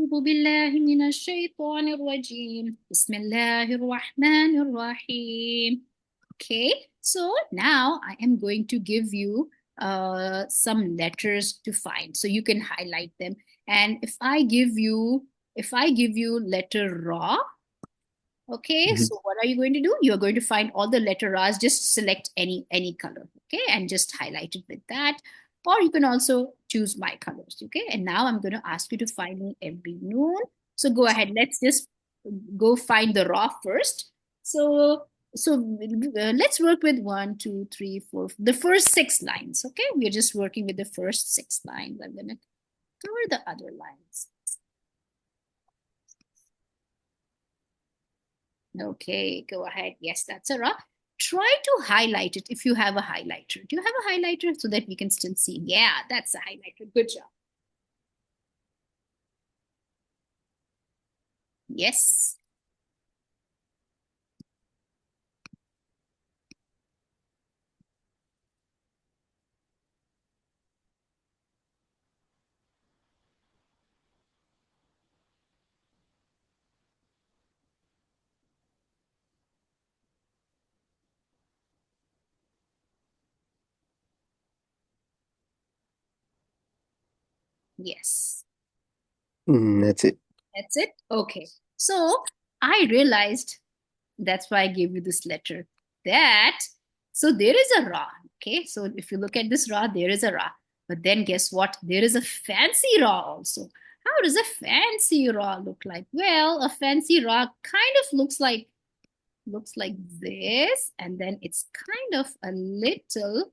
أعوذ بالله من الشيطان الرجيم بسم الله الرحمن الرحيم. Okay, so now I am going to give you some letters to find, so you can highlight them. And if I give you letter Ra, okay, Mhm. so what are you going to do? You're going to find all the letter Ra's. Just select any color, okay, and just highlight it with that. Or you can also choose my colors, okay. And now I'm going to ask you to find me every noon. So go ahead. Let's just go find the Ra first. So let's work with 1, 2, 3, 4, the first 6 lines, okay. We're just working with the first 6 lines. I'm going to cover the other lines. Okay, go ahead. Yes, that's a Ra. Try to highlight it if you have a highlighter. Do you have a highlighter so that we can still see? Yeah, that's a highlighter. Good job. Yes. Yes. That's it. That's it. Okay. So I realized that's why I gave you this letter. That so there is a Ra. Okay. So if you look at this Ra, there is a Ra. But then guess what? There is a fancy Ra also. How does a fancy Ra look like? Well, a fancy Ra kind of looks like this, and then it's kind of a little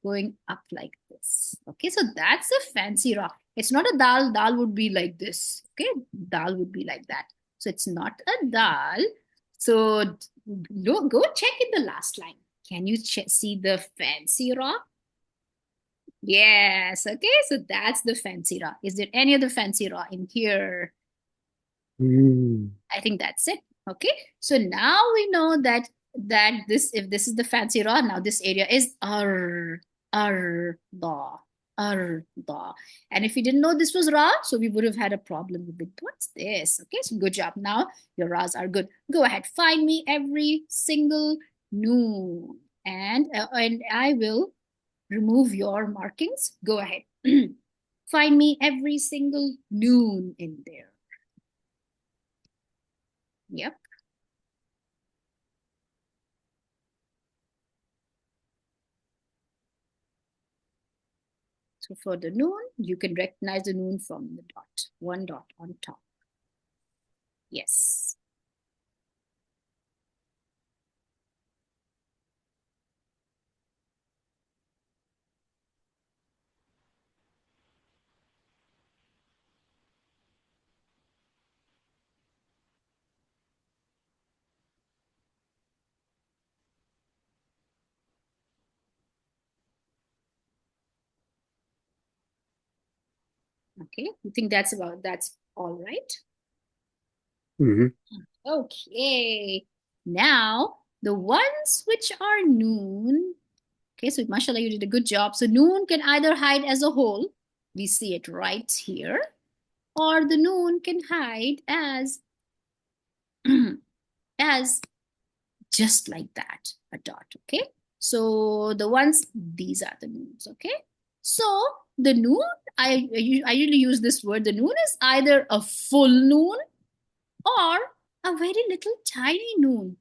going up like this. Okay, so that's a fancy Ra. It's not a dal. Dal would be like this. Okay, dal would be like that. So it's not a dal. So go check in the last line. Can you see the fancy Ra? Yes. Okay, so that's the fancy Ra. Is there any other fancy Ra in here? Mm. I think that's it. Okay. So now we know that this if this is the fancy Ra, now this area is da da. And if we didn't know this was Ra, so we would have had a problem with it. What's this? Okay, so good job. Now your Ra's are good. Go ahead, find me every single noon, and I will remove your markings. Go ahead. Find me every single noon in there. Yep. So for the noon, you can recognize the noon from the dot, one dot on top. Yes. Okay. You think that's all right? Mhm. Okay. Now the ones which are noon. Okay, so mashallah, you did a good job. So noon can either hide as a whole, we see it right here, or the noon can hide as as just like that, a dot. Okay, so the ones, these are the noons. Okay, so the noon, I usually use this word. The noon is either a full noon or a very little tiny noon.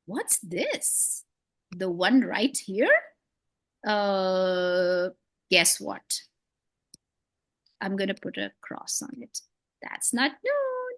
What's this? The one right here, uh guess what? I'm gonna put a cross on it. That's not noon.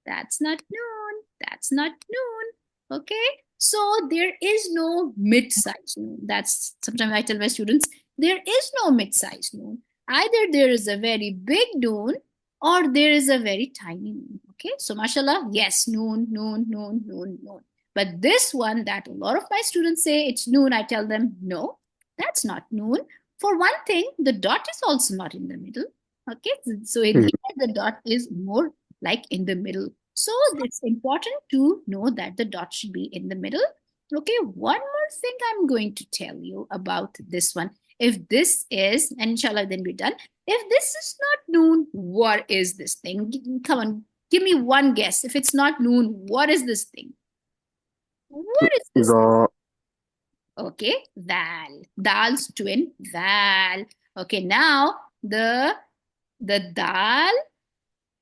That's not noon. That's not noon. Okay. So there is no mid-size noon. That's sometimes I tell my students, there is no mid-size noon. Either there is a very big noon or there is a very tiny noon. Okay. So mashallah, yes, noon, noon, noon, noon, noon. But this one that a lot of my students say it's noon, I tell them, no, that's not noon. For one thing, the dot is also not in the middle. Okay. So in Mhm. here, the dot is more like in the middle. So it's important to know that the dot should be in the middle. Okay, one more thing I'm going to tell you about this one. If this is, and inshallah, then we're done. If this is not noon, what is this thing? Come on, give me one guess. If it's not noon, what is this thing? What is this? Ra. Okay, val. Dal's twin, val. Okay, now the dal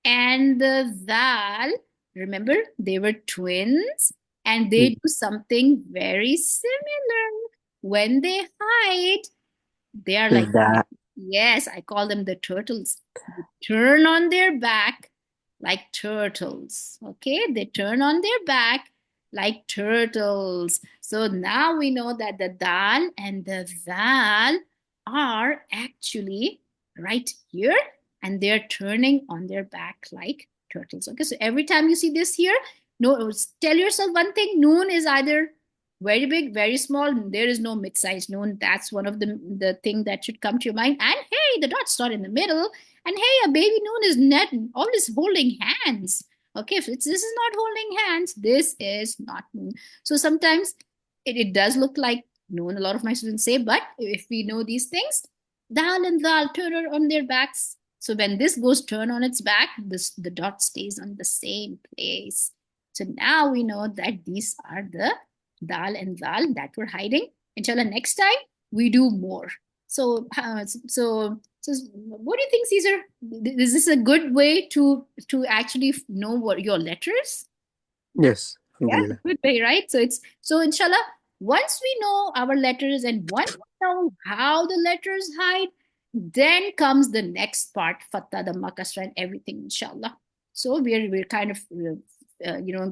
and the zal, remember, they were twins and they do something very similar. When they hide, they are like, That. yes, I call them the turtles. They turn on their back like turtles. Okay, they turn on their back like turtles. So now we know that the dal and the zal are actually right here and they're turning on their back like turtles. Okay, so every time you see this here, no, tell yourself one thing: noon is either very big, very small. There is no mid-sized noon. That's one of the thing that should come to your mind. And hey, the dot's not in the middle. And hey, a baby noon is not always holding hands. Okay, if this is not holding hands, this is not noon. So sometimes it does look like noon, a lot of my students say, but if we know these things, dal and dal turn on their backs. So when this goes turn on its back, the dot stays on the same place. So now we know that these are the dal and zal that we're hiding. Inshallah, next time we do more. So what do you think, Caesar? Is this a good way to actually know what your letters? Yes. Yeah, Alhamdulillah. good way, right? So inshallah, once we know our letters and once we know how the letters hide, then comes the next part, Fatta, the Makasra, and everything, inshallah. So we're kind of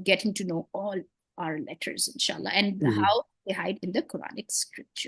getting to know all our letters, inshallah, and Mhm. how they hide in the Quranic scripture.